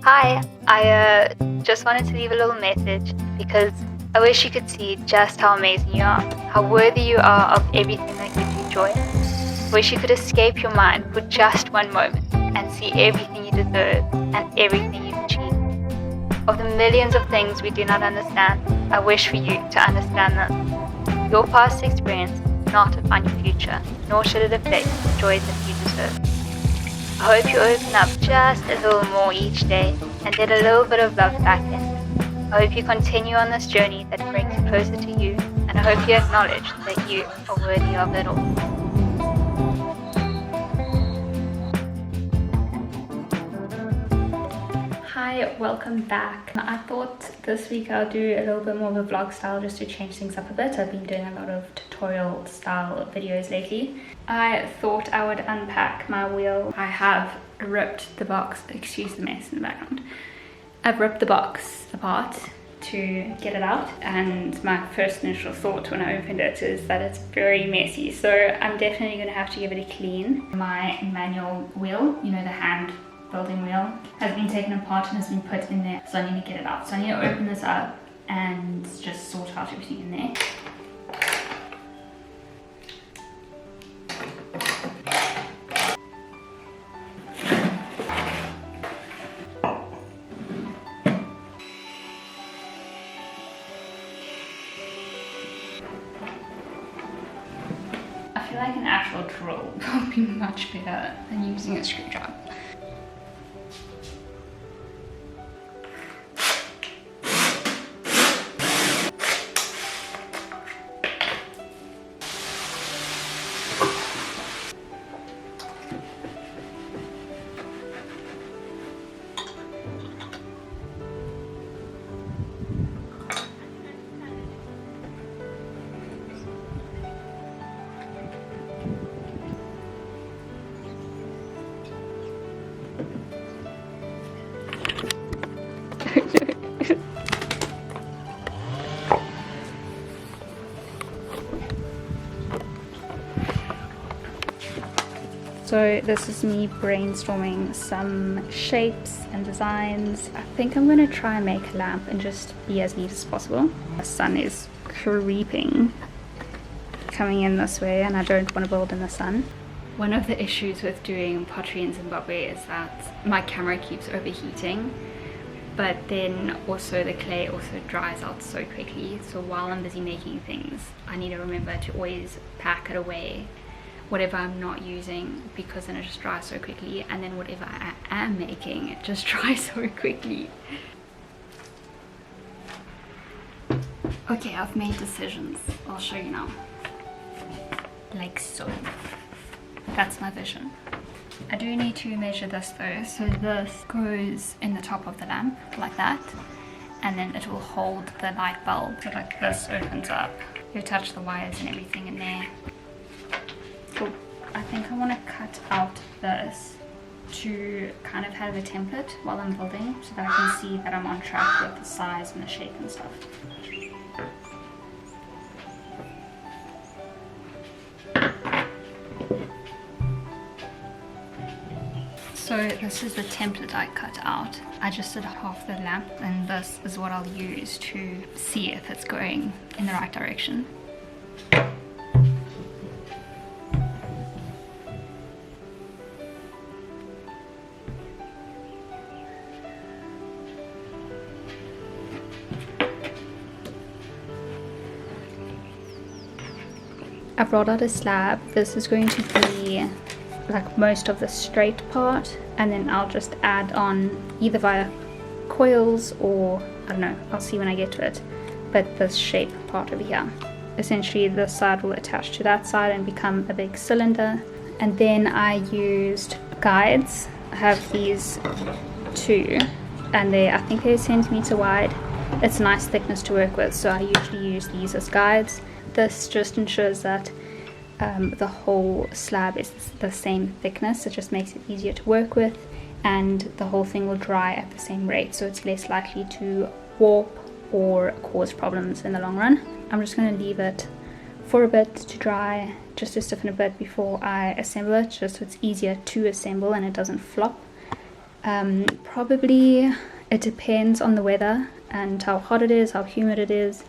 Hi, I just wanted to leave a little message because I wish you could see just how amazing you are, how worthy you are of everything that gives you joy. I wish you could escape your mind for just one moment and see everything you deserve and everything you've achieved. Of the millions of things we do not understand, I wish for you to understand this. Your past experience does not define your future, nor should it affect the joys that you deserve. I hope you open up just a little more each day and let a little bit of love back in. I hope you continue on this journey that brings you closer to you, and I hope you acknowledge that you are worthy of it all. Hi, welcome back. I thought this week I'll do a little bit more of a vlog style just to change things up a bit. I've been doing a lot of tutorial style videos lately. I thought I would unpack my wheel. I have ripped the box, excuse the mess in the background. I've ripped the box apart to get it out, and my first initial thought when I opened it is that it's very messy, so I'm definitely going to have to give it a clean. My manual wheel, you know, the hand building wheel, has been taken apart and has been put in there, so I need to get it out. So I need to open this up and just sort out everything in there. I feel like an actual drill would be much better than using a screwdriver. So this is me brainstorming some shapes and designs. I think I'm going to try and make a lamp and just be as neat as possible. The sun is creeping coming in this way and I don't want to build in the sun. One of the issues with doing pottery in Zimbabwe is that my camera keeps overheating, but then also the clay also dries out so quickly. So while I'm busy making things, I need to remember to always pack it away, whatever I'm not using, because then it just dries so quickly, and then whatever I am making, it just dries so quickly. Okay, I've made decisions. I'll show you now. Like so. That's my vision. I do need to measure this though, so this goes in the top of the lamp, like that, and then it will hold the light bulb, so like this opens up. You attach the wires and everything in there. So I think I want to cut out this to kind of have a template while I'm building, so that I can see that I'm on track with the size and the shape and stuff. So this is the template I cut out. I just did half the lamp, and this is what I'll use to see if it's going in the right direction. I brought out a slab. This is going to be like most of the straight part, and then I'll just add on either via coils or I don't know, I'll see when I get to it, but this shape part over here. Essentially this side will attach to that side and become a big cylinder. And then I used guides. I have these two, and I think they're a centimeter wide. It's a nice thickness to work with, so I usually use these as guides. This just ensures that the whole slab is the same thickness. It just makes it easier to work with, and the whole thing will dry at the same rate, so it's less likely to warp or cause problems in the long run. I'm just going to leave it for a bit to dry, just to stiffen a bit before I assemble it, just so it's easier to assemble and it doesn't flop. Probably it depends on the weather and how hot it is, how humid it is,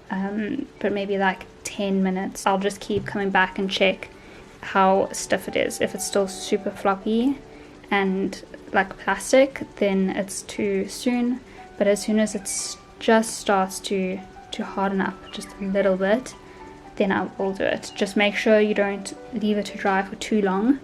but maybe like 10 minutes. I'll just keep coming back and check how stiff it is. If it's still super floppy and like plastic, then it's too soon, but as soon as it just starts to harden up just a little bit, then I will do it. Just make sure you don't leave it to dry for too long,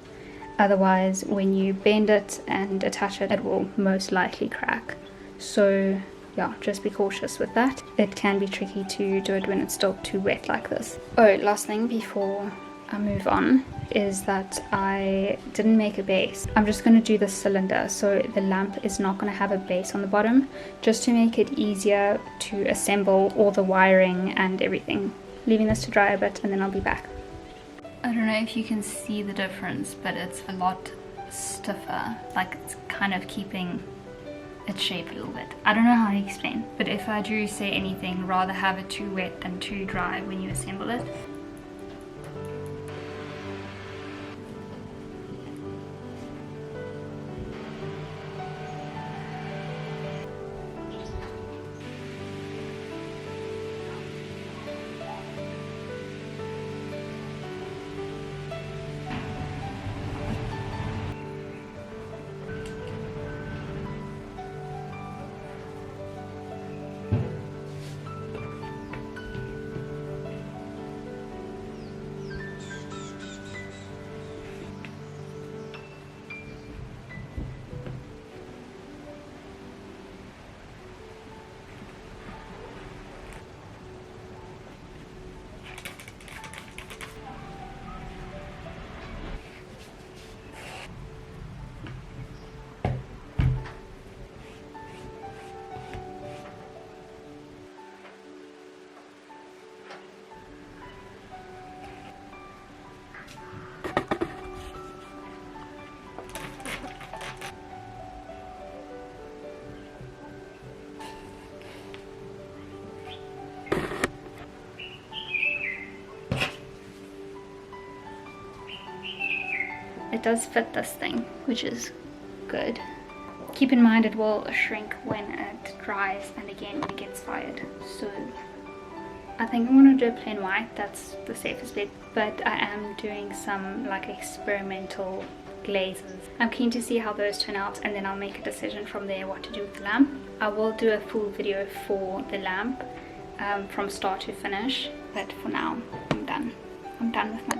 otherwise when you bend it and attach it, it will most likely crack. So yeah, just be cautious with that. It can be tricky to do it when it's still too wet like this. Oh, last thing before I move on is that I didn't make a base. I'm just going to do the cylinder, so the lamp is not going to have a base on the bottom, just to make it easier to assemble all the wiring and everything. Leaving this to dry a bit and then I'll be back. I don't know if you can see the difference, but it's a lot stiffer, like it's kind of keeping its shape a little bit. I don't know how to explain, but if I do say anything, rather have it too wet than too dry when you assemble it. It does fit this thing, which is good. Keep in mind it will shrink when it dries and again when it gets fired. So I think I'm going to do a plain white, that's the safest bet, but I am doing some like experimental glazes. I'm keen to see how those turn out and then I'll make a decision from there what to do with the lamp. I will do a full video for the lamp from start to finish, but for now I'm done with my